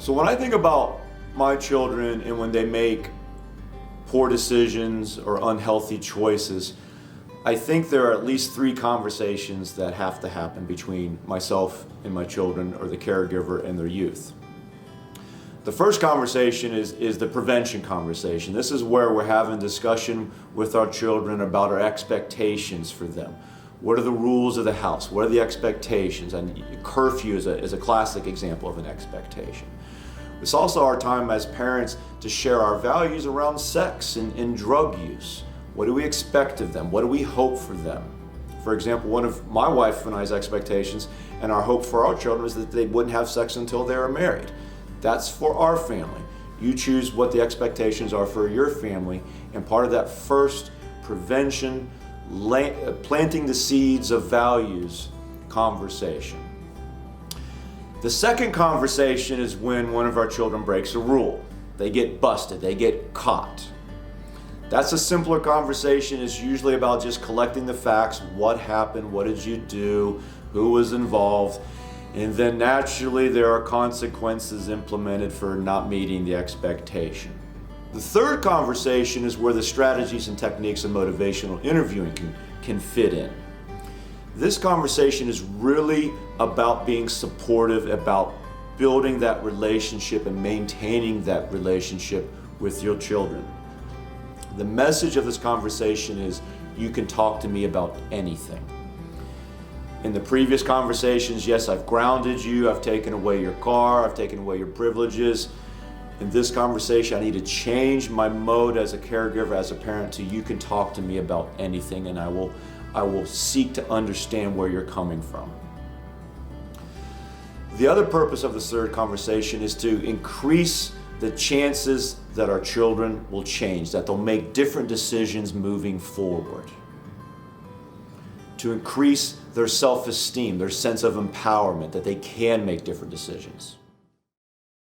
So when I think about my children and when they make poor decisions or unhealthy choices, I think there are at least 3 conversations that have to happen between myself and my children, or the caregiver and their youth. The first conversation is the prevention conversation. This is where we're having discussion with our children about our expectations for them. What are the rules of the house? What are the expectations? And curfew is a classic example of an expectation. It's also our time as parents to share our values around sex and drug use. What do we expect of them? What do we hope for them? For example, one of my wife and I's expectations and our hope for our children is that they wouldn't have sex until they are married. That's for our family. You choose what the expectations are for your family, and part of that first prevention, planting the seeds of values conversation. The second conversation is when one of our children breaks a rule. They get busted, they get caught. That's a simpler conversation. It's usually about just collecting the facts. What happened? What did you do? Who was involved? And then naturally there are consequences implemented for not meeting the expectation. The third conversation is where the strategies and techniques of motivational interviewing can fit in. This conversation is really about being supportive, about building that relationship and maintaining that relationship with your children. The message of this conversation is, you can talk to me about anything. In the previous conversations, yes, I've grounded you, I've taken away your car, I've taken away your privileges. In this conversation, I need to change my mode as a caregiver, as a parent, to you can talk to me about anything, and I will seek to understand where you're coming from. The other purpose of this third conversation is to increase the chances that our children will change, that they'll make different decisions moving forward. To increase their self-esteem, their sense of empowerment, that they can make different decisions.